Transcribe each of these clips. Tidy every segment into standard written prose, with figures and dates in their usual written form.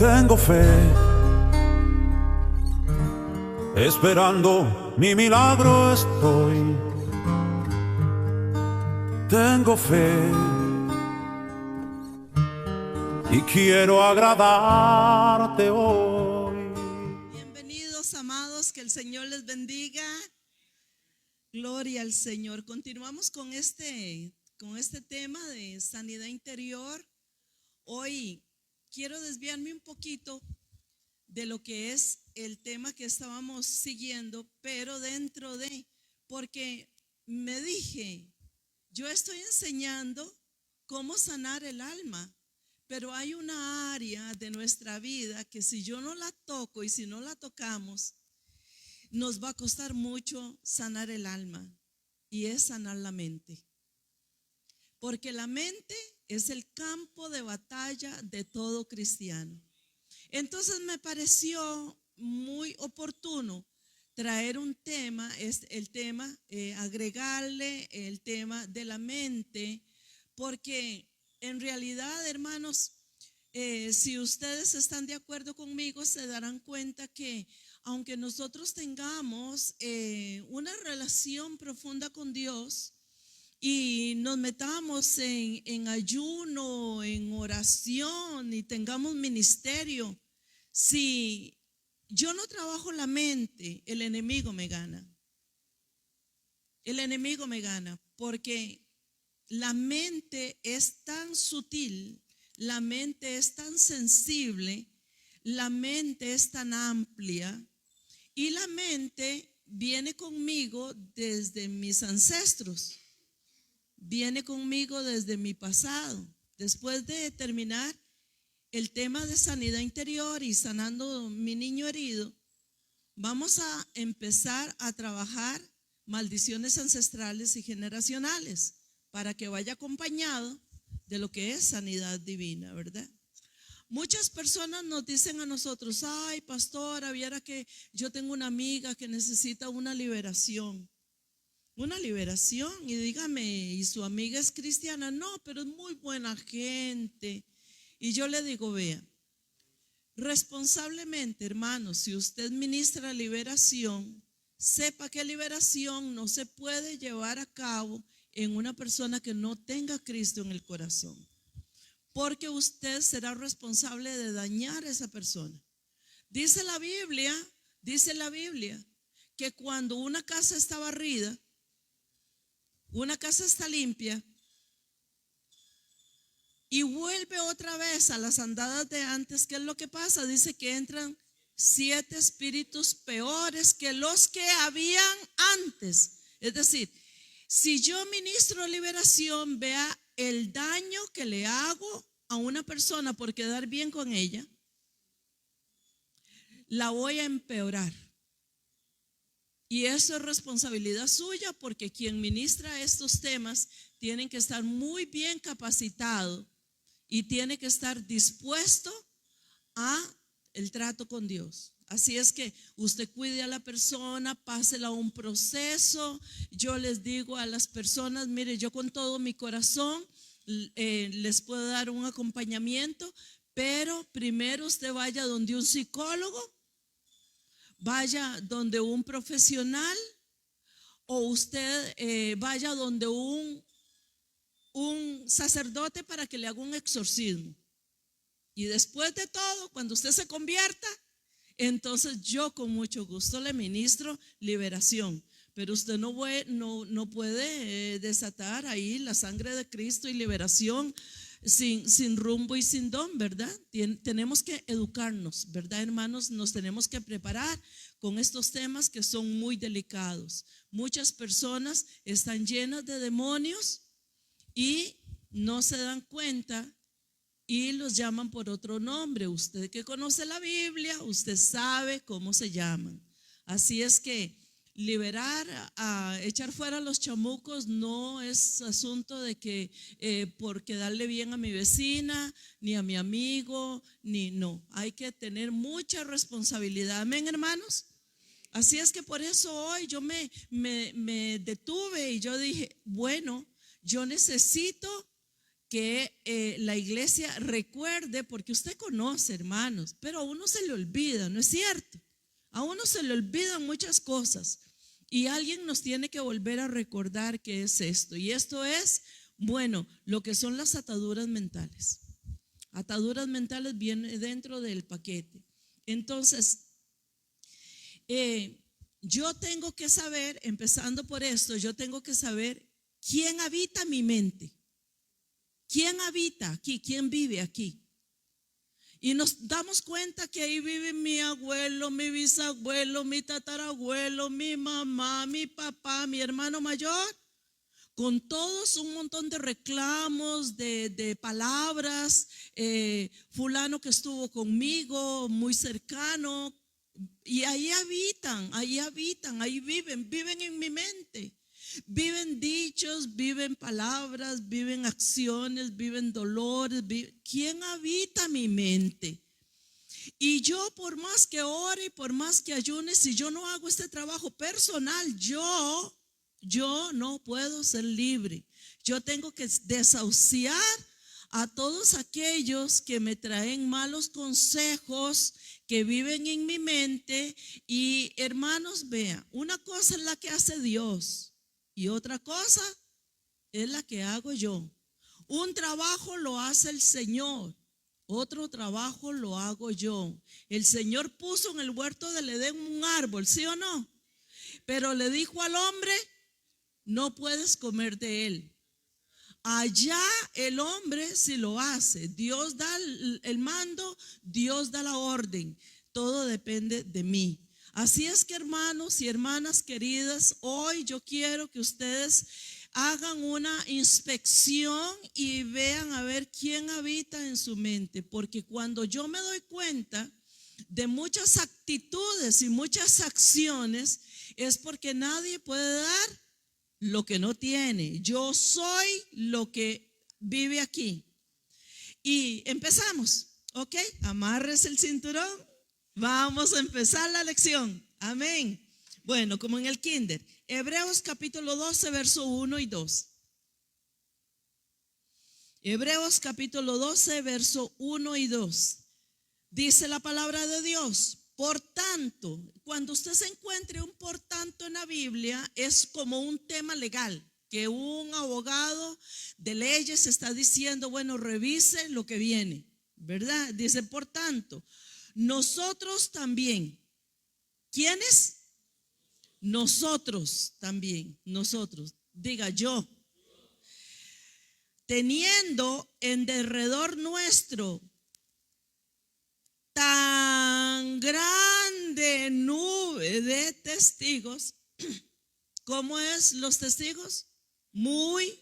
Tengo fe, esperando mi milagro estoy. Tengo fe y quiero agradarte hoy. Bienvenidos, amados, que el Señor les bendiga. Gloria al Señor. Continuamos con este tema de sanidad interior. Hoy quiero desviarme un poquito de lo que es el tema que estábamos siguiendo, pero porque me dije, yo estoy enseñando cómo sanar el alma, pero hay una área de nuestra vida que si yo no la toco y si no la tocamos, nos va a costar mucho sanar el alma, y es sanar la mente. Porque la mente es el campo de batalla de todo cristiano. Entonces me pareció muy oportuno traer un tema, agregarle el tema de la mente, porque en realidad, hermanos, si ustedes están de acuerdo conmigo, se darán cuenta que aunque nosotros tengamos una relación profunda con Dios y nos metamos en ayuno, en oración y tengamos ministerio, si yo no trabajo la mente, el enemigo me gana. El enemigo me gana porque la mente es tan sutil, la mente es tan sensible, la mente es tan amplia y la mente viene conmigo desde mis ancestros, viene conmigo desde mi pasado. Después de terminar el tema de sanidad interior y sanando mi niño herido, vamos a empezar a trabajar maldiciones ancestrales y generacionales para que vaya acompañado de lo que es sanidad divina, ¿verdad? Muchas personas nos dicen a nosotros, ay, pastora, viera que yo tengo una amiga que necesita una liberación, y dígame, ¿y su amiga es cristiana? No, pero es muy buena gente. Y yo le digo, vea, responsablemente, hermanos, si usted ministra liberación, sepa que liberación no se puede llevar a cabo en una persona que no tenga a Cristo en el corazón, porque usted será responsable de dañar a esa persona. Dice la Biblia que cuando una casa está barrida, una casa está limpia y vuelve otra vez a las andadas de antes, ¿qué es lo que pasa? Dice que entran 7 espíritus peores que los que habían antes. Es decir, si yo ministro liberación, vea el daño que le hago a una persona por quedar bien con ella, la voy a empeorar. Y eso es responsabilidad suya, porque quien ministra estos temas tiene que estar muy bien capacitado y tiene que estar dispuesto a el trato con Dios. Así es que usted cuide a la persona, pásela un proceso. Yo les digo a las personas, mire, yo con todo mi corazón les puedo dar un acompañamiento, pero primero usted vaya donde un psicólogo, vaya donde un profesional, o usted vaya donde un sacerdote para que le haga un exorcismo. Y después de todo, cuando usted se convierta, entonces yo con mucho gusto le ministro liberación. Pero usted no puede desatar ahí la sangre de Cristo y liberación sin rumbo y sin don, ¿verdad? Tenemos que educarnos, ¿verdad, hermanos? Nos tenemos que preparar con estos temas que son muy delicados. Muchas personas están llenas de demonios y no se dan cuenta y los llaman por otro nombre. Usted que conoce la Biblia, usted sabe cómo se llaman. Así es que liberar, echar fuera a los chamucos no es asunto de que por quedarle bien a mi vecina, ni a mi amigo, no. Hay que tener mucha responsabilidad. Amén, hermanos. Así es que por eso hoy yo me detuve y yo dije, bueno, yo necesito que la iglesia recuerde, porque usted conoce, hermanos, pero a uno se le olvida, ¿no es cierto? A uno se le olvidan muchas cosas y alguien nos tiene que volver a recordar qué es esto. Y esto es, bueno, lo que son las ataduras mentales. Ataduras mentales viene dentro del paquete. Entonces, yo tengo que saber, empezando por esto, yo tengo que saber quién habita mi mente. ¿Quién habita aquí? ¿Quién vive aquí? Y nos damos cuenta que ahí vive mi abuelo, mi bisabuelo, mi tatarabuelo, mi mamá, mi papá, mi hermano mayor, con todos un montón de reclamos, de palabras, fulano que estuvo conmigo, muy cercano, y ahí viven en mi mente. Viven dichos, viven palabras, viven acciones, viven dolores. ¿Quién habita mi mente? Y yo, por más que ore, por más que ayune, si yo no hago este trabajo personal, yo no puedo ser libre. Yo tengo que desahuciar a todos aquellos que me traen malos consejos, que viven en mi mente. Y hermanos, vean, una cosa es la que hace Dios y otra cosa es la que hago yo. Un trabajo lo hace el Señor, otro trabajo lo hago yo. El Señor puso en el huerto del Edén un árbol, ¿sí o no? Pero le dijo al hombre, no puedes comer de él. Allá el hombre sí lo hace. Dios da el mando, Dios da la orden. Todo depende de mí. Así es que, hermanos y hermanas queridas, hoy yo quiero que ustedes hagan una inspección y vean a ver quién habita en su mente, porque cuando yo me doy cuenta de muchas actitudes y muchas acciones, es porque nadie puede dar lo que no tiene. Yo soy lo que vive aquí. Y empezamos, ¿ok? Amarres el cinturón. Vamos a empezar la lección. Amén. Bueno, como en el kinder. Hebreos capítulo 12, verso 1 y 2. Hebreos capítulo 12, verso 1 y 2. Dice la palabra de Dios. Por tanto, cuando usted se encuentre un por tanto en la Biblia, es como un tema legal, que un abogado de leyes está diciendo, bueno, revise lo que viene, ¿verdad? Dice, por tanto, nosotros también. ¿Quiénes? Nosotros también. Nosotros. Diga yo. Teniendo en derredor nuestro tan grande nube de testigos. ¿Cómo es los testigos? Muy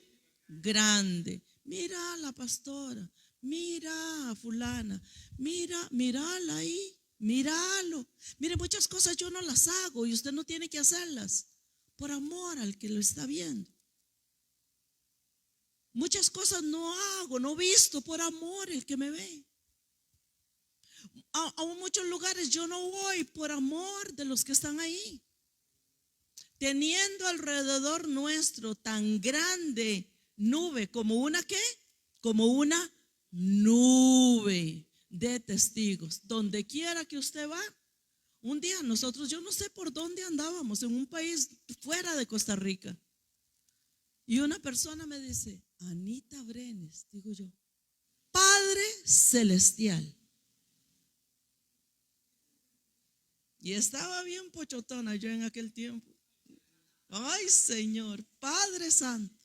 grande. Mira a la pastora. Mira a fulana, mírala ahí, míralo. Mire, muchas cosas yo no las hago y usted no tiene que hacerlas por amor al que lo está viendo. Muchas cosas no hago, no visto por amor el que me ve. A muchos lugares yo no voy por amor de los que están ahí. Teniendo alrededor nuestro tan grande nube, como una ¿qué? Como una nube de testigos. Donde quiera que usted va. Un día nosotros, yo no sé por dónde andábamos, en un país fuera de Costa Rica, y una persona me dice, Anita Brenes, digo yo, Padre Celestial. Y estaba bien pochotona yo en aquel tiempo. Ay, Señor, Padre Santo.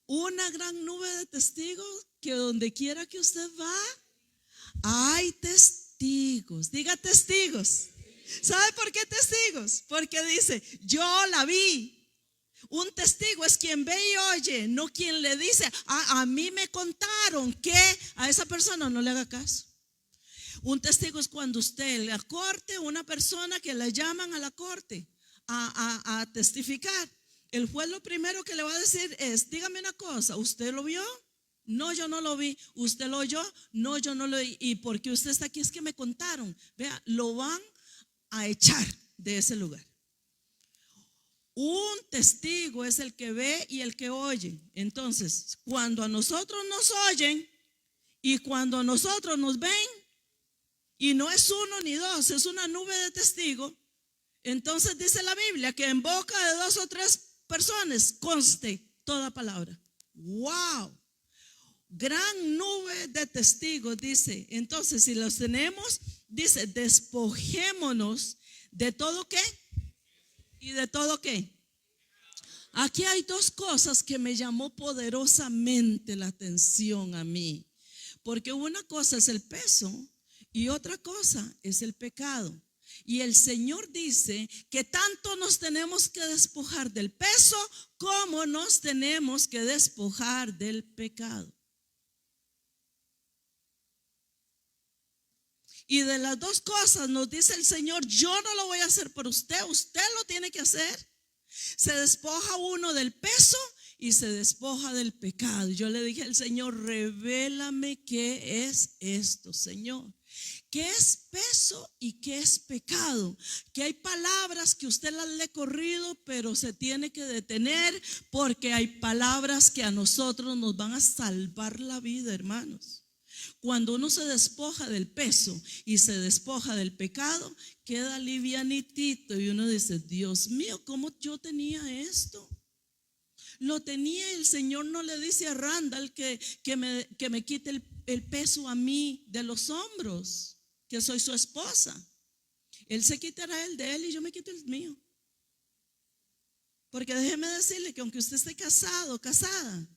Una gran nube de testigos que donde quiera que usted va, hay testigos. Diga testigos. ¿Sabe por qué testigos? Porque dice, yo la vi. Un testigo es quien ve y oye, no quien le dice, a mí me contaron que a esa persona no le haga caso. Un testigo es cuando usted en la corte, una persona que la llaman a la corte a testificar. El juez lo primero que le va a decir es, dígame una cosa, ¿usted lo vio? No, yo no lo vi. ¿Usted lo oyó? No, yo no lo vi. ¿Y por qué usted está aquí? Es que me contaron. Vea, lo van a echar de ese lugar. Un testigo es el que ve y el que oye. Entonces, cuando a nosotros nos oyen y cuando a nosotros nos ven, y no es uno ni dos, es una nube de testigos, entonces dice la Biblia que en boca de 2 o 3 personas conste toda palabra. ¡Wow! Gran nube de testigos, dice. Entonces, si los tenemos, dice, despojémonos de todo qué y de todo qué. Aquí hay 2 cosas que me llamó poderosamente la atención a mí, porque una cosa es el peso y otra cosa es el pecado. Y el Señor dice que tanto nos tenemos que despojar del peso como nos tenemos que despojar del pecado. Y de las 2 cosas nos dice el Señor, yo no lo voy a hacer por usted, usted lo tiene que hacer. Se despoja uno del peso y se despoja del pecado. Yo le dije al Señor, revélame qué es esto, Señor. ¿Qué es peso y qué es pecado? Que hay palabras que usted las lee corrido, pero se tiene que detener porque hay palabras que a nosotros nos van a salvar la vida, hermanos. Cuando uno se despoja del peso y se despoja del pecado, queda livianitito y uno dice, Dios mío, ¿cómo yo tenía esto? Lo tenía, el Señor no le dice a Randall que me quite el peso a mí de los hombros, que soy su esposa. Él se quitará el de él y yo me quito el mío. Porque déjeme decirle que aunque usted esté casado o casada,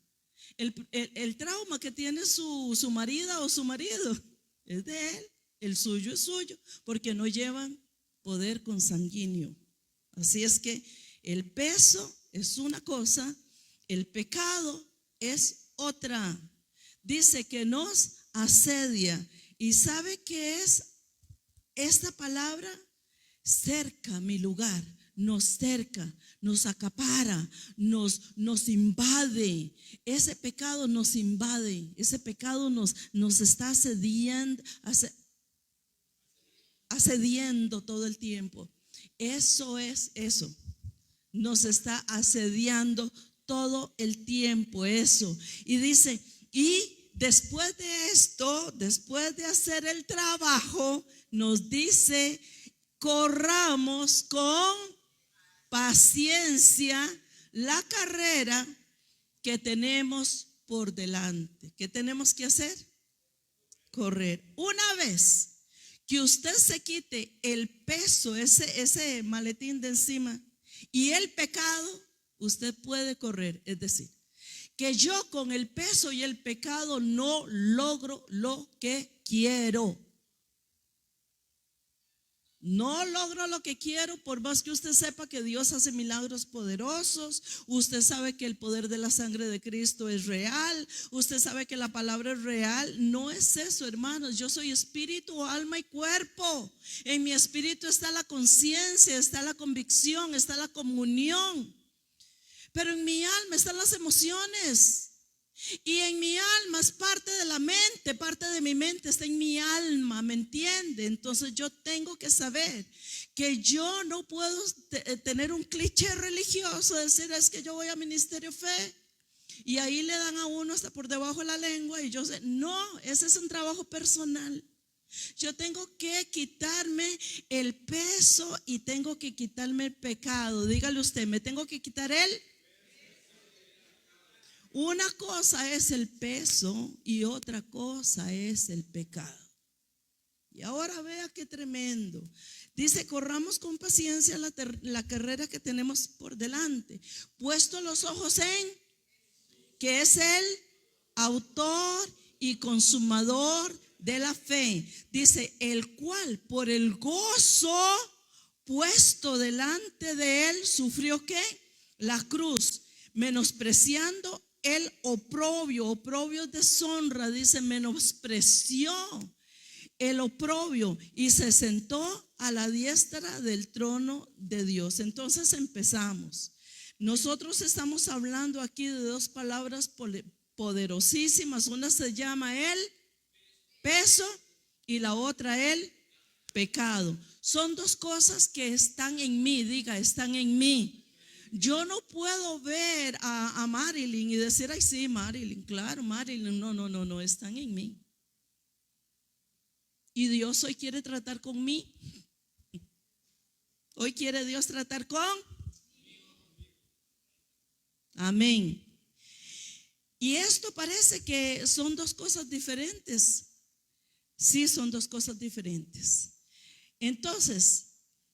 el trauma que tiene su marida o su marido es de él, el suyo es suyo, porque no llevan poder consanguíneo. Así es que el peso es una cosa, el pecado es otra. Dice que nos asedia. ¿Y sabe qué es esta palabra? Cerca mi lugar. Nos cerca, nos acapara, nos invade. Ese pecado nos invade. Ese pecado nos está asediando todo el tiempo. Eso es eso. Nos está asediando todo el tiempo eso. Y dice, y después de esto, después de hacer el trabajo, nos dice, corramos con paciencia la carrera que tenemos por delante. ¿Qué tenemos que hacer? Correr. Una vez que usted se quite el peso, ese maletín de encima y el pecado, usted puede correr. Es decir, que yo con el peso y el pecado no logro lo que quiero. No logro lo que quiero, por más que usted sepa que Dios hace milagros poderosos. Usted sabe que el poder de la sangre de Cristo es real. Usted sabe que la palabra es real. No es eso, hermanos. Yo soy espíritu, alma y cuerpo. En mi espíritu está la conciencia, está la convicción, está la comunión. Pero en mi alma están las emociones. Y en mi alma es parte de la mente, parte de mi mente está en mi alma, ¿me entiende? Entonces yo tengo que saber que yo no puedo tener un cliché religioso, decir es que yo voy a Ministerio Fe y ahí le dan a uno hasta por debajo de la lengua y yo sé, no, ese es un trabajo personal. Yo tengo que quitarme el peso y tengo que quitarme el pecado. Dígale usted, me tengo que quitar el. Una cosa es el peso y otra cosa es el pecado. Y ahora vea qué tremendo. Dice, corramos con paciencia la carrera que tenemos por delante, puesto los ojos en, que es el autor y consumador de la fe. Dice, el cual por el gozo puesto delante de él sufrió ¿qué? La cruz, menospreciando el oprobio, deshonra, dice, menospreció el oprobio y se sentó a la diestra del trono de Dios. Entonces empezamos. Nosotros estamos hablando aquí de 2 palabras poderosísimas. Una se llama el peso y la otra el pecado. Son 2 cosas que están en mí, diga, están en mí. Yo no puedo ver a Marilyn y decir, ay, sí, Marilyn, claro, Marilyn. No, están en mí. Y Dios hoy quiere tratar con mí. Hoy quiere Dios tratar con. Amén. Y esto parece que son dos cosas diferentes. Sí, son dos cosas diferentes. Entonces,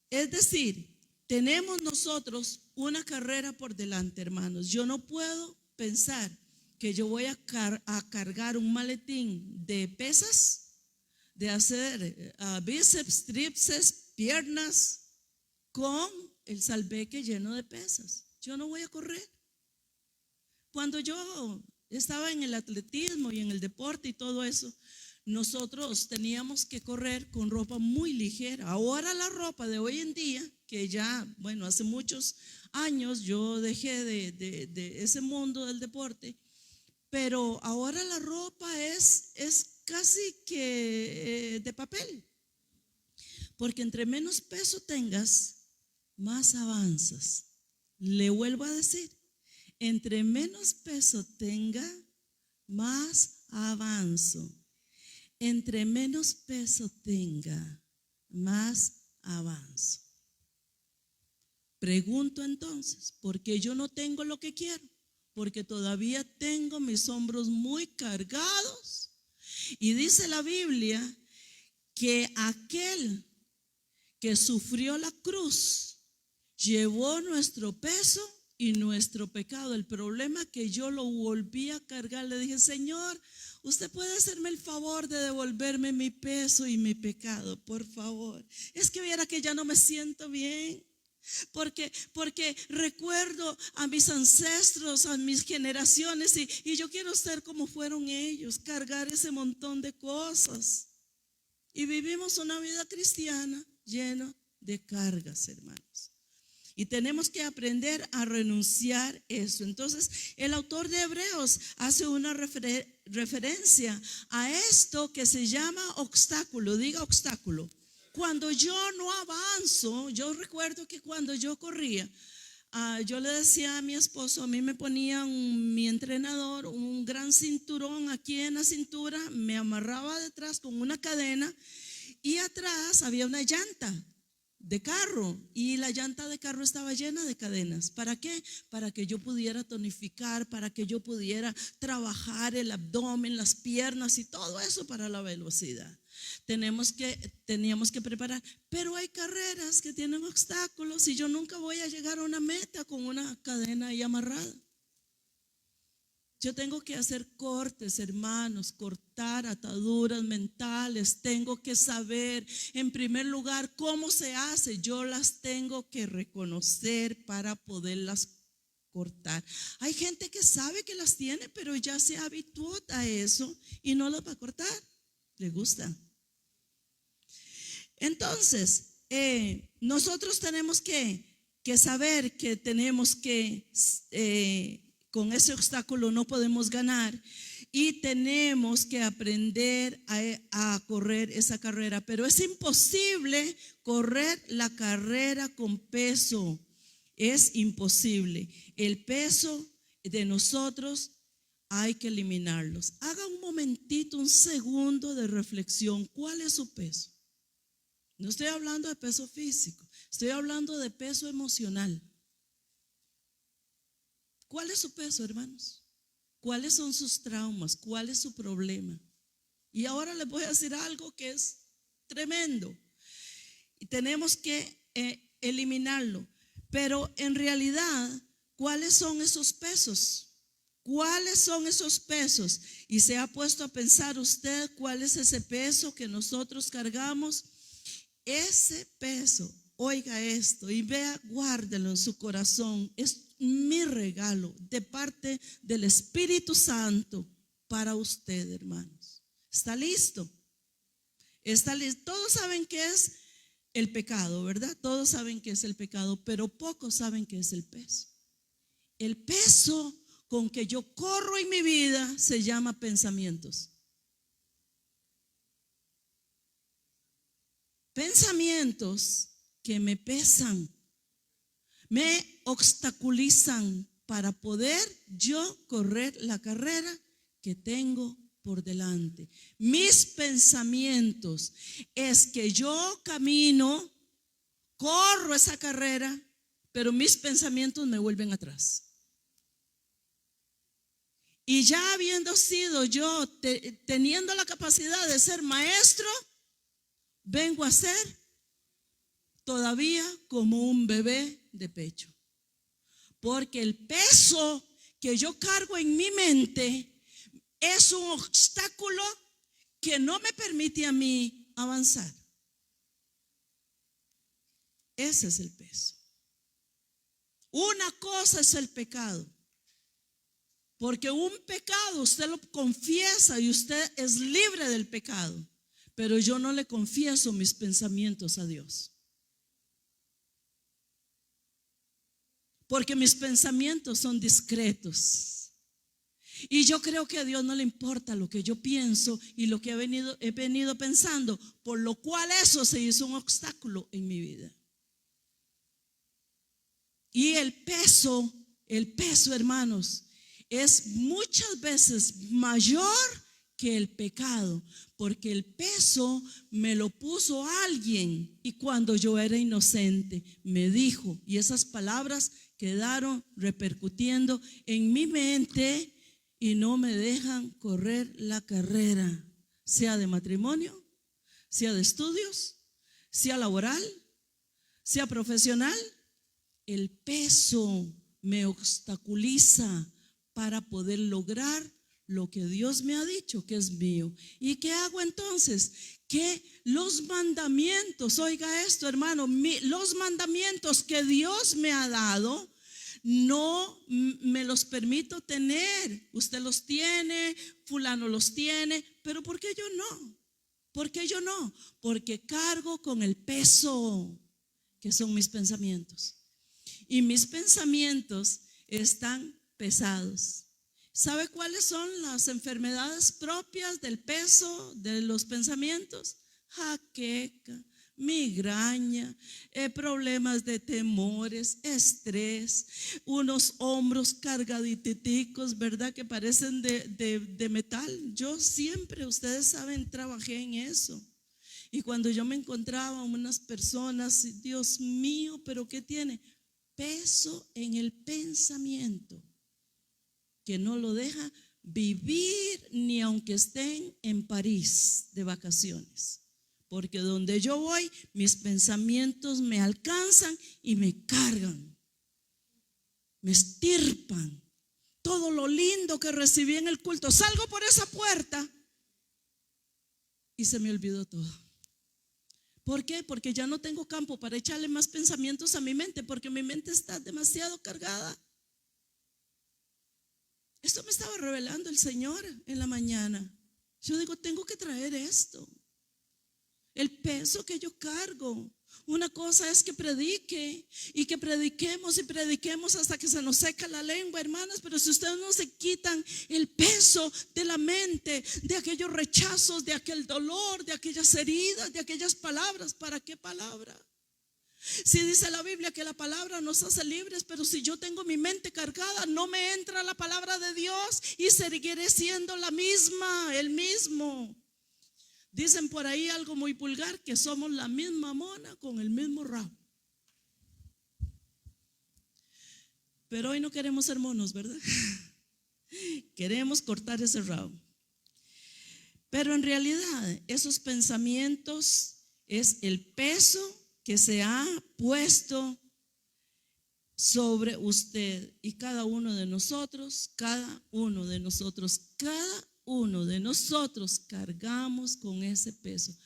es decir, tenemos nosotros una carrera por delante, hermanos. Yo no puedo pensar que yo voy a cargar un maletín de pesas, de hacer bíceps, tríceps, piernas, con el salveque lleno de pesas. Yo no voy a correr. Cuando yo estaba en el atletismo y en el deporte y todo eso, nosotros teníamos que correr con ropa muy ligera. Ahora la ropa de hoy en día, que ya, bueno, hace muchos años yo dejé de ese mundo del deporte, pero ahora la ropa es casi que de papel, porque entre menos peso tengas, más avanzas. Le vuelvo a decir, entre menos peso tenga, más avanzo. Entre menos peso tenga, más avanzo. Pregunto entonces, ¿por qué yo no tengo lo que quiero? Porque todavía tengo mis hombros muy cargados. Y dice la Biblia que aquel que sufrió la cruz llevó nuestro peso y nuestro pecado. El problema es que yo lo volví a cargar. Le dije, Señor, usted puede hacerme el favor de devolverme mi peso y mi pecado, por favor. Es que viera que ya no me siento bien. Porque recuerdo a mis ancestros, a mis generaciones, y yo quiero ser como fueron ellos, cargar ese montón de cosas. Y vivimos una vida cristiana llena de cargas, hermanos. Y tenemos que aprender a renunciar eso. Entonces, el autor de Hebreos hace una referencia a esto que se llama obstáculo. Diga obstáculo. Cuando yo no avanzo, yo recuerdo que cuando yo corría, yo le decía a mi esposo, a mí me ponía mi entrenador un gran cinturón aquí en la cintura, me amarraba detrás con una cadena y atrás había una llanta de carro y la llanta de carro estaba llena de cadenas. ¿Para qué? Para que yo pudiera tonificar, para que yo pudiera trabajar el abdomen, las piernas y todo eso para la velocidad. Teníamos que preparar, pero hay carreras que tienen obstáculos y yo nunca voy a llegar a una meta con una cadena ahí amarrada. Yo tengo que hacer cortes, hermanos, cortar ataduras mentales. Tengo que saber, en primer lugar, cómo se hace. Yo las tengo que reconocer para poderlas cortar. Hay gente que sabe que las tiene, pero ya se habituó a eso y no las va a cortar. Le gusta. Entonces, nosotros tenemos que saber que tenemos que con ese obstáculo no podemos ganar y tenemos que aprender a correr esa carrera, pero es imposible correr la carrera con peso, es imposible. El peso de nosotros hay que eliminarlos. Haga un momentito, un segundo de reflexión. ¿Cuál es su peso? No estoy hablando de peso físico, estoy hablando de peso emocional. ¿Cuál es su peso, hermanos? ¿Cuáles son sus traumas? ¿Cuál es su problema? Y ahora les voy a decir algo que es tremendo. Y tenemos que eliminarlo. Pero en realidad, ¿cuáles son esos pesos? ¿Cuáles son esos pesos? Y se ha puesto a pensar usted cuál es ese peso que nosotros cargamos. Ese peso, oiga esto y vea, guárdelo en su corazón. Es mi regalo de parte del Espíritu Santo para usted, hermanos. ¿Está listo? ¿Está listo? Todos saben qué es el pecado, ¿verdad? Todos saben qué es el pecado, pero pocos saben qué es el peso. El peso con que yo corro en mi vida se llama pensamientos. Pensamientos que me pesan. me obstaculizan para poder yo correr la carrera que tengo por delante. Mis pensamientos es que yo camino, corro esa carrera, pero mis pensamientos me vuelven atrás. Y ya habiendo sido yo, teniendo la capacidad de ser maestro, vengo a ser todavía como un bebé de pecho. Porque el peso que yo cargo en mi mente es un obstáculo que no me permite a mí avanzar. Ese es el peso. Una cosa es el pecado. Porque un pecado usted lo confiesa y usted es libre del pecado. Pero yo no le confieso mis pensamientos a Dios. Porque mis pensamientos son discretos. Y yo creo que a Dios no le importa lo que yo pienso y lo que he venido pensando. Por lo cual eso se hizo un obstáculo en mi vida. Y el peso, hermanos, es muchas veces mayor que el pecado, porque el peso me lo puso alguien y cuando yo era inocente me dijo, y esas palabras quedaron repercutiendo en mi mente y no me dejan correr la carrera, sea de matrimonio, sea de estudios, sea laboral, sea profesional. El peso me obstaculiza para poder lograr lo que Dios me ha dicho que es mío. ¿Y qué hago entonces? Que los mandamientos, oiga esto, hermano, los mandamientos que Dios me ha dado, no me los permito tener. Usted los tiene, fulano los tiene, pero ¿por qué yo no? ¿Por qué yo no? Porque cargo con el peso que son mis pensamientos. Y mis pensamientos están pesados. ¿Sabe cuáles son las enfermedades propias del peso de los pensamientos? Jaqueca, migraña, problemas de temores, estrés, unos hombros cargaditicos, ¿verdad? Que parecen de metal. Yo siempre, ustedes saben, trabajé en eso. Y cuando yo me encontraba unas personas, Dios mío, ¿pero qué tiene? Peso en el pensamiento que no lo deja vivir ni aunque estén en París de vacaciones. Porque donde yo voy, mis pensamientos me alcanzan y me cargan, me estirpan todo lo lindo que recibí en el culto. Salgo por esa puerta y se me olvidó todo. ¿Por qué? Porque ya no tengo campo para echarle más pensamientos a mi mente, porque mi mente está demasiado cargada. Esto me estaba revelando el Señor en la mañana. Yo digo, tengo que traer esto. El peso que yo cargo. Una cosa es que predique y que prediquemos y prediquemos hasta que se nos seca la lengua, hermanas. Pero si ustedes no se quitan el peso de la mente, de aquellos rechazos, de aquel dolor, de aquellas heridas, de aquellas palabras, ¿para qué palabra? Si dice la Biblia que la palabra nos hace libres, pero si yo tengo mi mente cargada, no me entra la palabra de Dios y seguiré siendo la misma, el mismo. Dicen por ahí algo muy vulgar, que somos la misma mona con el mismo rabo. Pero hoy no queremos ser monos, ¿verdad? Queremos cortar ese rabo. Pero en realidad esos pensamientos es el peso que se ha puesto sobre usted y cada uno de nosotros, cada uno de nosotros cargamos con ese peso.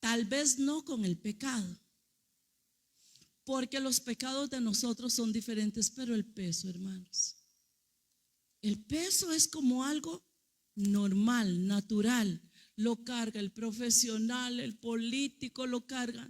Tal vez no con el pecado, porque los pecados de nosotros son diferentes, pero el peso, hermanos, el peso es como algo normal, natural. Lo carga el profesional, el político, lo carga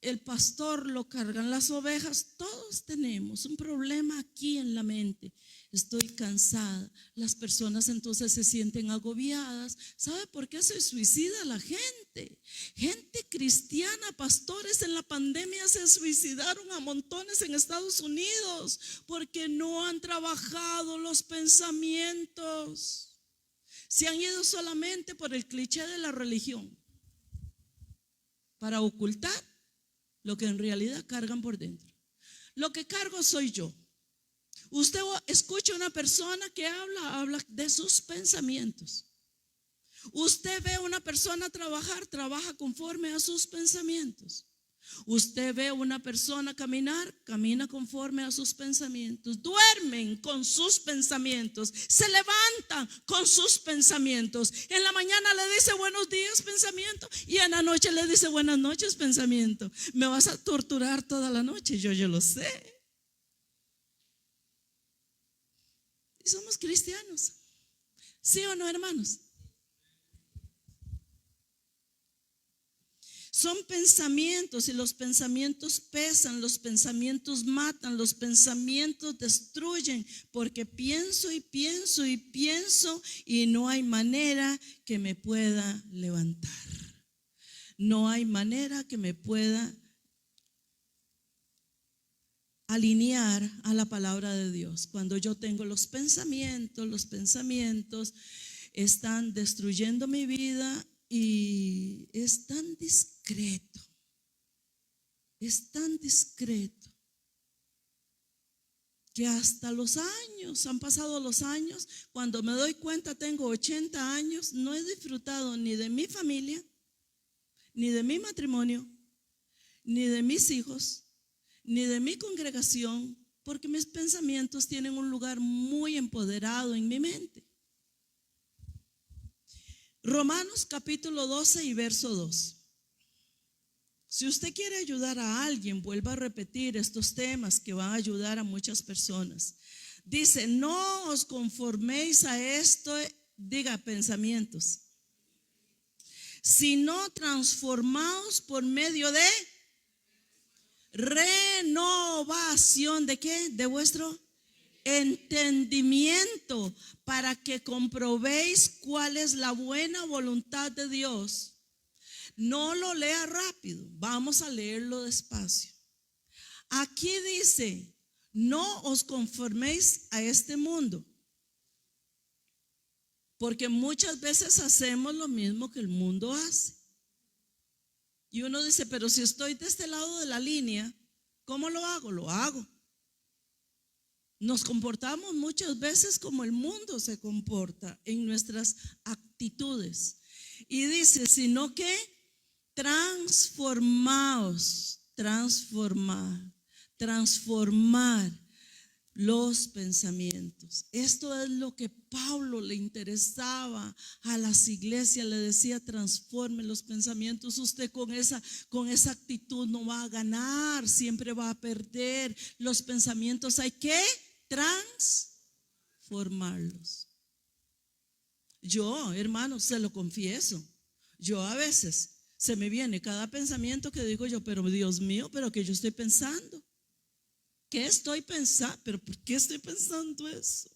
el pastor lo cargan las ovejas. Todos tenemos un problema aquí en la mente. Estoy cansada. Las personas entonces se sienten agobiadas. ¿Sabe por qué se suicida la gente? Gente cristiana, pastores en la pandemia se suicidaron a montones en Estados Unidos porque no han trabajado los pensamientos. Se han ido solamente por el cliché de la religión para ocultar lo que en realidad cargan por dentro. Lo que cargo soy yo. Usted escucha a una persona que habla de sus pensamientos. Usted ve a una persona trabajar, trabaja conforme a sus pensamientos. Usted ve a una persona caminar, camina conforme a sus pensamientos. Duermen con sus pensamientos, se levantan con sus pensamientos. En la mañana le dice buenos días, pensamiento, y en la noche le dice buenas noches, pensamiento. Me vas a torturar toda la noche, yo lo sé. Y somos cristianos, ¿sí o no, hermanos? Son pensamientos, y los pensamientos pesan, los pensamientos matan, los pensamientos destruyen, porque pienso y pienso y pienso y no hay manera que me pueda levantar. No hay manera que me pueda alinear a la palabra de Dios. Cuando yo tengo los pensamientos están destruyendo mi vida. Y es tan discreto, que hasta los años, han pasado los años, cuando me doy cuenta tengo 80 años, no he disfrutado ni de mi familia, ni de mi matrimonio, ni de mis hijos, ni de mi congregación, porque mis pensamientos tienen un lugar muy empoderado en mi mente. Romanos capítulo 12 y verso 2. Si usted quiere ayudar a alguien, vuelva a repetir estos temas que van a ayudar a muchas personas. Dice, no os conforméis a esto, diga pensamientos, sino transformaos por medio de renovación. ¿De qué? De vuestro entendimiento, para que comprobéis cuál es la buena voluntad de Dios. No lo lea rápido, vamos a leerlo despacio. Aquí dice, no os conforméis a este mundo, porque muchas veces hacemos lo mismo que el mundo hace. Y uno dice, pero si estoy de este lado de la línea, ¿cómo lo hago? Lo hago. Nos comportamos muchas veces como el mundo se comporta en nuestras actitudes. Y dice, sino que transformar los pensamientos. Esto es lo que Pablo le interesaba a las iglesias. Le decía, transforme los pensamientos. Usted con esa actitud no va a ganar, siempre va a perder. Los pensamientos hay que transformarlos. Yo, hermano, se lo confieso, yo a veces se me viene cada pensamiento que digo yo, pero Dios mío, pero que yo estoy pensando. ¿Qué estoy pensando? ¿Pero por qué estoy pensando eso?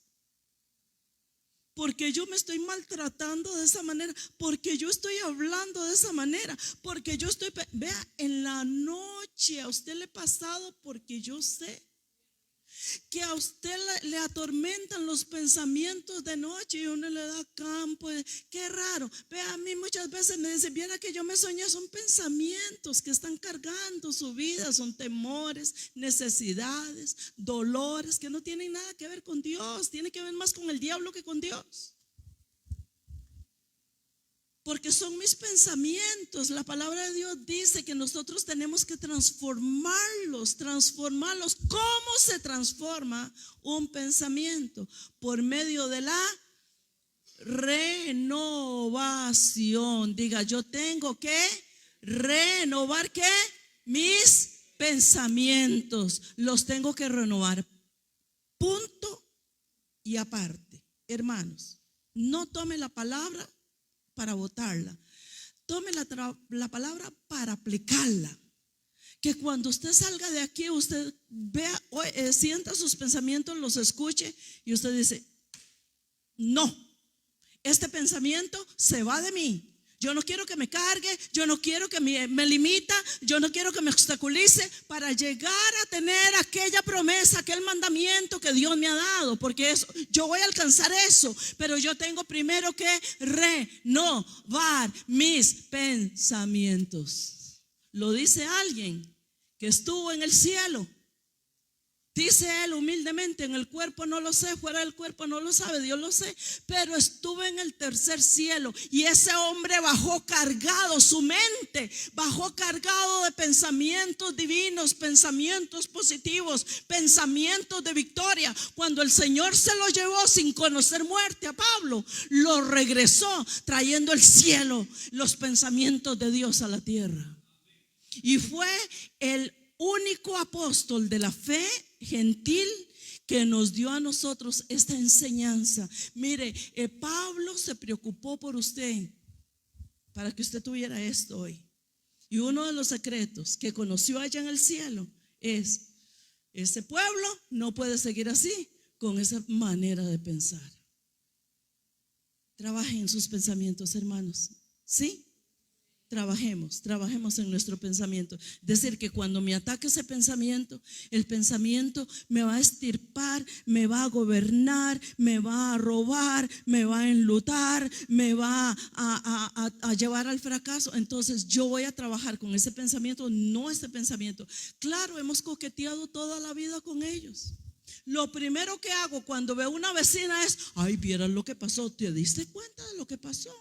Porque yo me estoy maltratando de esa manera, porque yo estoy hablando de esa manera, porque yo estoy, vea, en la noche a usted le ha pasado, porque yo sé que a usted le atormentan los pensamientos de noche y uno le da campo. Qué raro. Vea, a mí muchas veces me dicen, viera que yo me soñé, son pensamientos que están cargando su vida, son temores, necesidades, dolores que no tienen nada que ver con Dios, tienen que ver más con el diablo que con Dios. Porque son mis pensamientos. La palabra de Dios dice que nosotros tenemos que transformarlos. ¿Cómo se transforma un pensamiento? Por medio de la renovación. Diga, yo tengo que renovar, ¿qué? Mis pensamientos. Los tengo que renovar. Punto y aparte. Hermanos, no tome la palabra para botarla. Tome la palabra para aplicarla. que cuando usted salga de aquí, usted vea, sienta sus pensamientos, los escuche y usted dice: no, este pensamiento se va de mí. Yo no quiero que me cargue, yo no quiero que me limita, yo no quiero que me obstaculice para llegar a tener aquella promesa, aquel mandamiento que Dios me ha dado, porque eso, yo voy a alcanzar eso, pero yo tengo primero que renovar mis pensamientos. Lo dice alguien que estuvo en el cielo. Dice él humildemente: en el cuerpo no lo sé, fuera del cuerpo no lo sabe, Dios lo sé, pero estuve en el tercer cielo. Y ese hombre bajó cargado, su mente bajó cargado de pensamientos divinos, pensamientos positivos, pensamientos de victoria. Cuando el Señor se lo llevó sin conocer muerte a Pablo, lo regresó trayendo el cielo, los pensamientos de Dios a la tierra. Y fue el único apóstol de la fe gentil que nos dio a nosotros esta enseñanza. Mire, Pablo se preocupó por usted para que usted tuviera esto hoy. Y uno de los secretos que conoció allá en el cielo es: ese pueblo no puede seguir así, con esa manera de pensar. Trabajen en sus pensamientos, hermanos. ¿Sí? Trabajemos en nuestro pensamiento. Es decir, que cuando me ataque ese pensamiento, el pensamiento me va a extirpar, me va a gobernar, me va a robar, me va a enlutar, me va a llevar al fracaso. Entonces yo voy a trabajar con ese pensamiento, no ese pensamiento. Claro, hemos coqueteado toda la vida con ellos. Lo primero que hago cuando veo una vecina es: ay, vieras lo que pasó, ¿te diste cuenta de lo que pasó?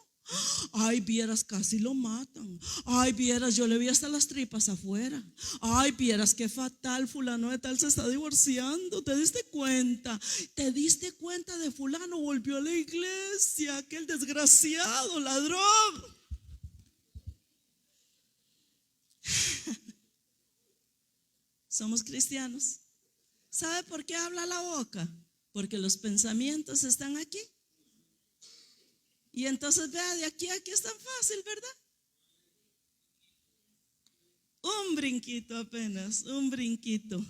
Ay, vieras, casi lo matan. Ay, vieras, yo le vi hasta las tripas afuera. Ay, vieras, qué fatal, fulano de tal se está divorciando. ¿Te diste cuenta? ¿Te diste cuenta de fulano? Volvió a la iglesia, aquel desgraciado ladrón. Somos cristianos. ¿Sabe por qué habla la boca? Porque los pensamientos están aquí. Y entonces vea, de aquí a aquí es tan fácil, ¿verdad? Un brinquito apenas, un brinquito.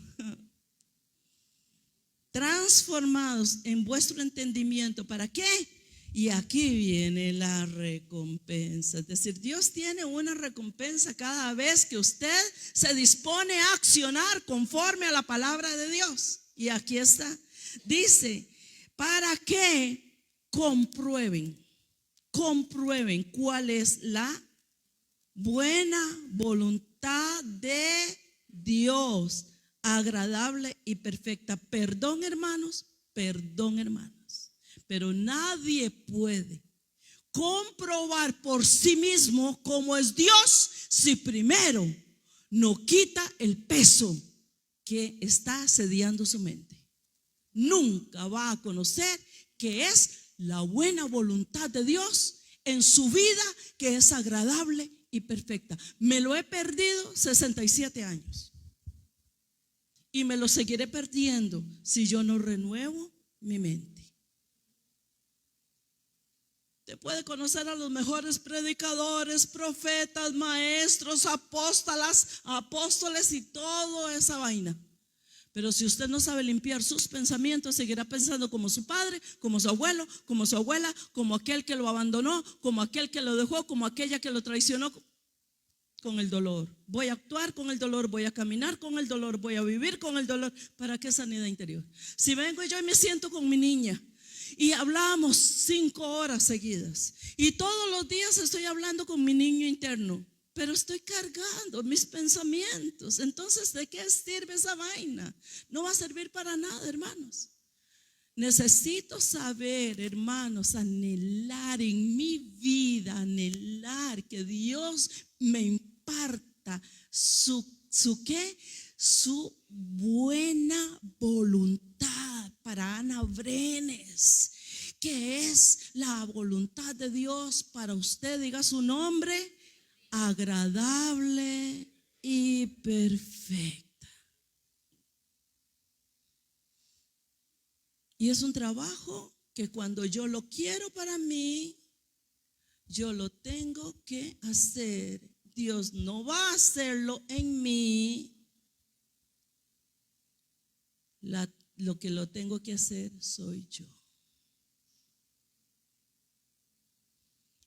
Transformados en vuestro entendimiento. ¿Para qué? Y aquí viene la recompensa. Es decir, Dios tiene una recompensa cada vez que usted se dispone a accionar conforme a la palabra de Dios. Y aquí está. Dice: para que comprueben cuál es la buena voluntad de Dios, agradable y perfecta. Perdón, hermanos, pero nadie puede comprobar por sí mismo cómo es Dios si primero no quita el peso que está asediando su mente. Nunca va a conocer que es la buena voluntad de Dios en su vida, que es agradable y perfecta. Me lo he perdido 67 años y me lo seguiré perdiendo si yo no renuevo mi mente. Usted puede conocer a los mejores predicadores, profetas, maestros, apóstoles y toda esa vaina. Pero si usted no sabe limpiar sus pensamientos, seguirá pensando como su padre, como su abuelo, como su abuela, como aquel que lo abandonó, como aquel que lo dejó, como aquella que lo traicionó. Con el dolor. Voy a actuar con el dolor, voy a caminar con el dolor, voy a vivir con el dolor. ¿Para qué sanidad interior? Si vengo yo y me siento con mi niña y hablamos 5 horas seguidas y todos los días estoy hablando con mi niño interno, pero estoy cargando mis pensamientos, entonces ¿de qué sirve esa vaina? No va a servir para nada, hermanos. Necesito saber, hermanos, anhelar en mi vida, anhelar que Dios me imparta su buena voluntad para Ana Brenes. ¿Qué es la voluntad de Dios para usted? Diga su nombre: agradable y perfecta. Y es un trabajo que cuando yo lo quiero para mí, yo lo tengo que hacer Dios no va a hacerlo en mí, lo que lo tengo que hacer soy yo.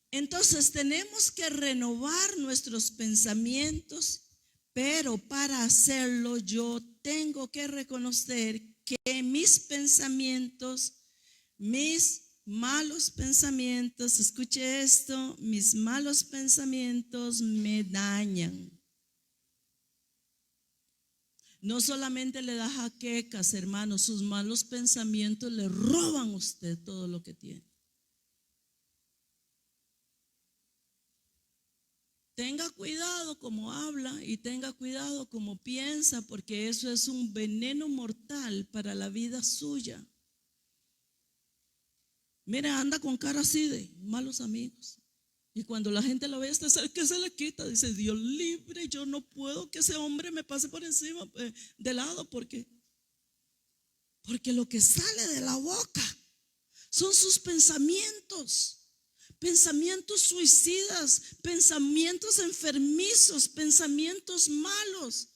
Entonces tenemos que renovar nuestros pensamientos, pero para hacerlo yo tengo que reconocer que mis pensamientos, mis malos pensamientos, escuche esto, mis malos pensamientos me dañan. No solamente le da jaquecas, hermanos, sus malos pensamientos le roban a usted todo lo que tiene. Tenga cuidado como habla y tenga cuidado como piensa, porque eso es un veneno mortal para la vida suya. Mira, anda con cara así de malos amigos. Y cuando la gente lo ve, ¿qué se le quita? Dice, Dios libre, yo no puedo que ese hombre me pase por encima, de lado, porque lo que sale de la boca son sus pensamientos. Pensamientos suicidas, pensamientos enfermizos, pensamientos malos.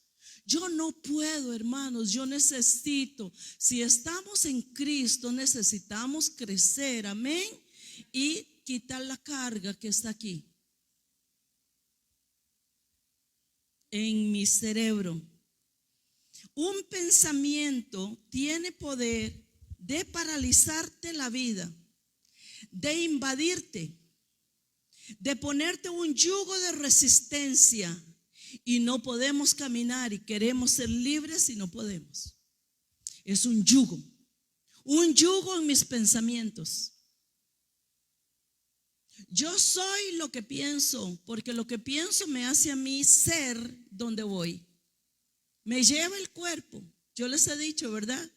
Yo no puedo, hermanos, yo necesito, si estamos en Cristo, necesitamos crecer, amén, y quitar la carga que está aquí en mi cerebro. Un pensamiento tiene poder de paralizarte la vida, de invadirte, de ponerte un yugo de resistencia, y no podemos caminar y queremos ser libres y no podemos. Es un yugo en mis pensamientos. Yo soy lo que pienso, porque lo que pienso me hace a mí ser donde voy. Me lleva el cuerpo. Yo les he dicho, ¿verdad?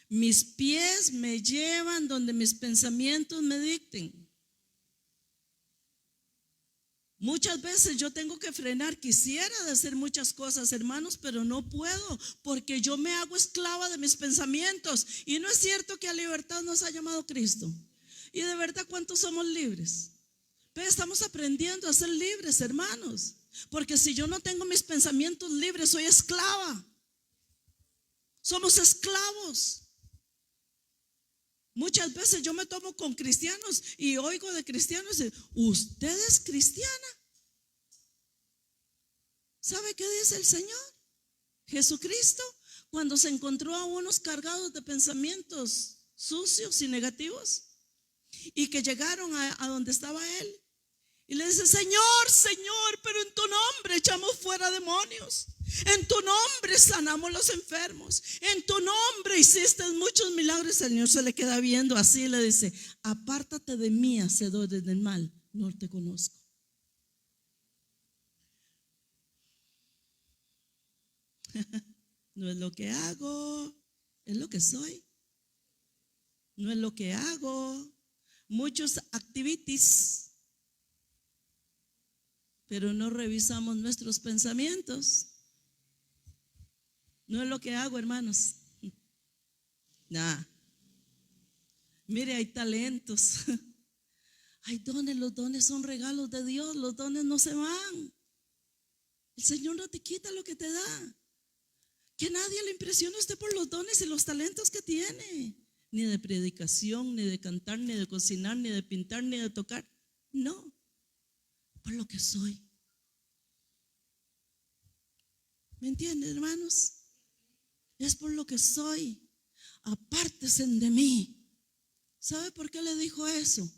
Mis pies me llevan donde mis pensamientos me dicten. Muchas veces yo tengo que frenar. Quisiera de hacer muchas cosas, hermanos, pero no puedo, porque yo me hago esclava de mis pensamientos. Y no es cierto que a libertad nos ha llamado Cristo. Y de verdad, ¿cuántos somos libres? Pero estamos aprendiendo a ser libres, hermanos, porque si yo no tengo mis pensamientos libres, soy esclava. Somos esclavos. Muchas veces yo me tomo con cristianos y oigo de cristianos, ¿usted es cristiana? ¿Sabe qué dice el Señor? Jesucristo, cuando se encontró a unos cargados de pensamientos sucios y negativos, y que llegaron a donde estaba Él, y le dice, Señor, Señor, pero en tu nombre echamos fuera demonios, en tu nombre sanamos los enfermos, en tu nombre hiciste muchos milagros. El Señor se le queda viendo así y le dice, apártate de mí, hacedor del mal, no te conozco. No es lo que hago, es lo que soy. No es lo que hago. Muchos activities, pero no revisamos nuestros pensamientos. No es lo que hago, hermanos. Nada. Mire, hay talentos, hay dones. Los dones son regalos de Dios. Los dones no se van. El Señor no te quita lo que te da. Que nadie le impresione a usted por los dones y los talentos que tiene. Ni de predicación, ni de cantar, ni de cocinar, ni de pintar, ni de tocar. No, por lo que soy. ¿Me entienden, hermanos? Es por lo que soy. Apártense de mí. ¿Sabe por qué le dijo eso?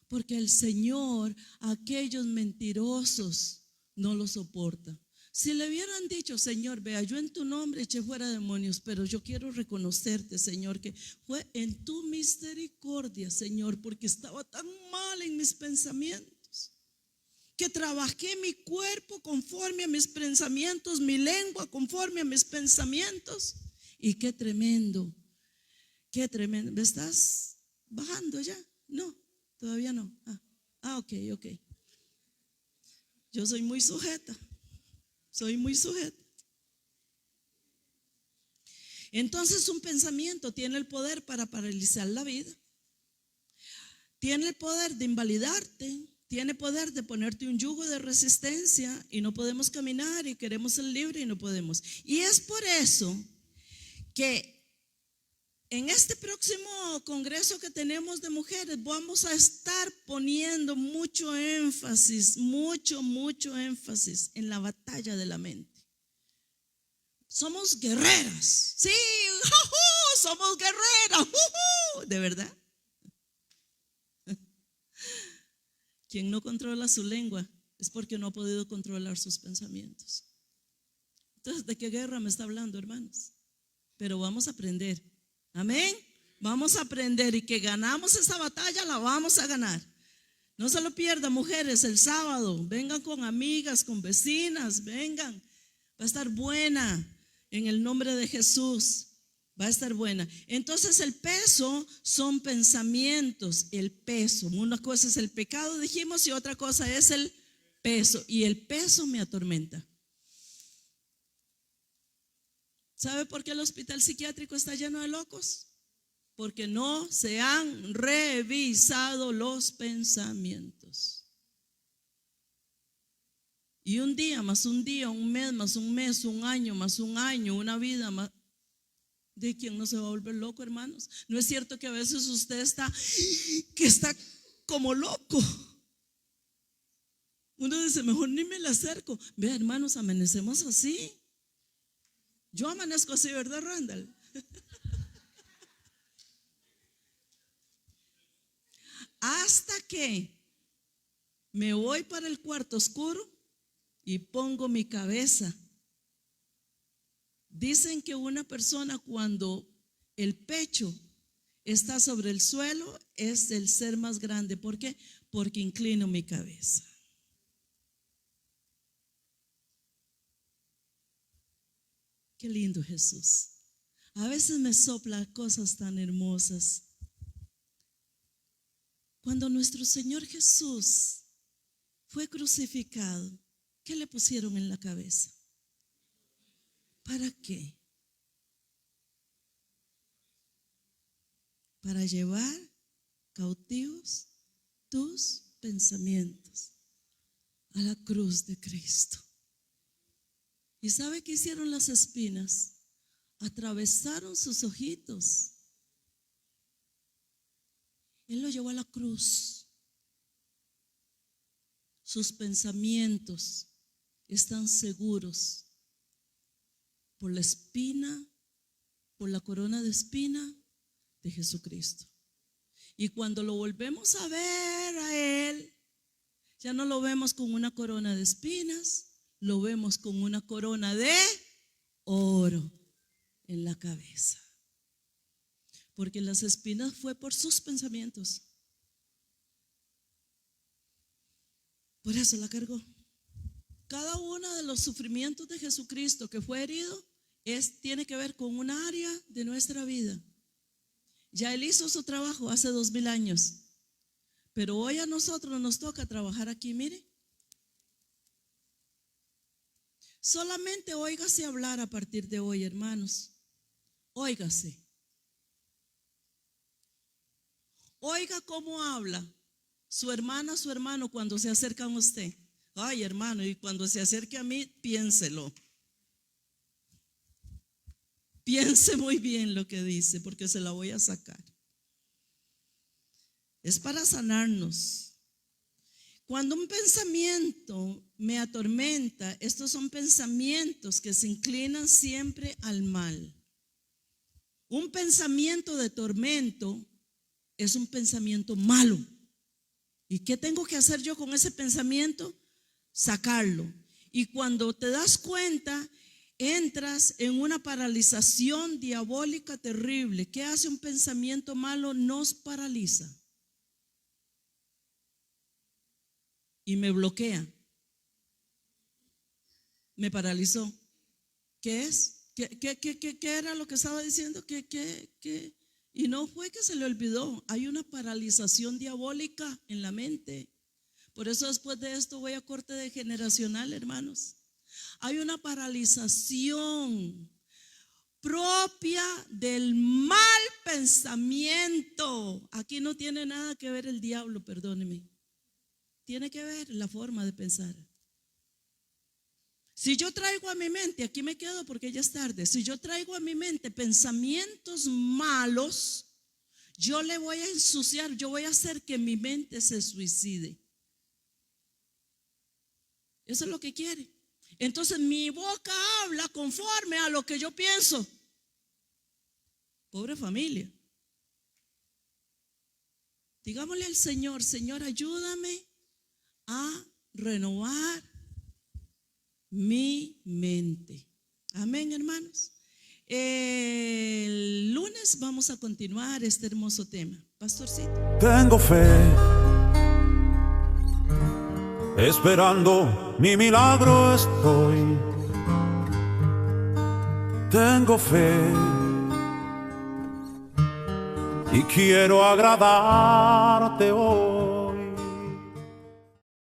Porque el Señor a aquellos mentirosos no los soporta. Si le hubieran dicho, Señor, vea, yo en tu nombre eché fuera demonios, pero yo quiero reconocerte, Señor, que fue en tu misericordia, Señor, porque estaba tan mal en mis pensamientos, que trabajé mi cuerpo conforme a mis pensamientos, mi lengua conforme a mis pensamientos. Y qué tremendo, qué tremendo. ¿Me estás bajando ya? No, todavía no. Ok. Yo soy muy sujeta. Entonces un pensamiento tiene el poder para paralizar la vida. Tiene el poder de invalidarte. tiene poder de ponerte un yugo de resistencia y no podemos caminar y queremos ser libres y no podemos. Y es por eso que en este próximo congreso que tenemos de mujeres vamos a estar poniendo mucho énfasis en la batalla de la mente. Somos guerreras, sí, somos guerreras, de verdad. Quien no controla su lengua es porque no ha podido controlar sus pensamientos. Entonces, ¿de qué guerra me está hablando, hermanos? Pero vamos a aprender. Amén. Vamos a aprender, y que ganamos esa batalla, la vamos a ganar. No se lo pierdan, mujeres, el sábado. Vengan con amigas, con vecinas, vengan. Va a estar buena en el nombre de Jesús. Va a estar buena. Entonces el peso son pensamientos. El peso, una cosa es el pecado, dijimos, y otra cosa es el peso. Y el peso me atormenta. ¿Sabe por qué el hospital psiquiátrico está lleno de locos? Porque no se han revisado los pensamientos. Y un día, más un día, un mes, más un mes, un año, más un año, una vida más. ¿De quién no se va a volver loco, hermanos? ¿No es cierto que a veces usted está como loco? Uno dice, mejor ni me le acerco. Vea, hermanos, amanecemos así. Yo amanezco así, ¿verdad, Randall? Hasta que me voy para el cuarto oscuro y pongo mi cabeza. Dicen que una persona, cuando el pecho está sobre el suelo, es el ser más grande. ¿Por qué? Porque inclino mi cabeza. Qué lindo Jesús. A veces me sopla cosas tan hermosas. Cuando nuestro Señor Jesús fue crucificado, ¿qué le pusieron en la cabeza? ¿Para qué? Para llevar cautivos tus pensamientos a la cruz de Cristo. ¿Y sabe qué hicieron las espinas? Atravesaron sus ojitos. Él lo llevó a la cruz. Sus pensamientos están seguros por la espina, por la corona de espina de Jesucristo. Y cuando lo volvemos a ver a Él, ya no lo vemos con una corona de espinas, lo vemos con una corona de oro en la cabeza. Porque las espinas fue por sus pensamientos. Por eso la cargó. Cada uno de los sufrimientos de Jesucristo que fue herido tiene que ver con un área de nuestra vida. Ya Él hizo su trabajo hace 2000 años. Pero hoy a nosotros nos toca trabajar aquí, mire. Solamente óigase hablar a partir de hoy, hermanos. Óigase. Oiga cómo habla su hermana, su hermano cuando se acercan a usted. Ay, hermano, y cuando se acerque a mí, piénselo. Piense muy bien lo que dice, porque se la voy a sacar. Es para sanarnos. Cuando un pensamiento me atormenta, estos son pensamientos que se inclinan siempre al mal. Un pensamiento de tormento es un pensamiento malo. ¿Y qué tengo que hacer yo con ese pensamiento? Sacarlo. Y cuando te das cuenta, entras en una paralización diabólica terrible. ¿Qué hace un pensamiento malo? Nos paraliza y me bloquea. Me paralizó. ¿Qué es? ¿Qué era lo que estaba diciendo? ¿Qué? Y no fue que se le olvidó. Hay una paralización diabólica en la mente. Por eso después de esto voy a corte de generacional, hermanos. Hay una paralización propia del mal pensamiento. Aquí no tiene nada que ver el diablo, perdóneme. tiene que ver la forma de pensar. Si yo traigo a mi mente, aquí me quedo porque ya es tarde, si yo traigo a mi mente pensamientos malos, yo le voy a ensuciar, yo voy a hacer que mi mente se suicide. Eso es lo que quiere. Entonces mi boca habla conforme a lo que yo pienso. Pobre familia. Digámosle al Señor, Señor, ayúdame a renovar mi mente. Amén, hermanos. El lunes vamos a continuar este hermoso tema. Pastorcito. Tengo fe, esperando mi milagro estoy. Tengo fe y quiero agradarte hoy.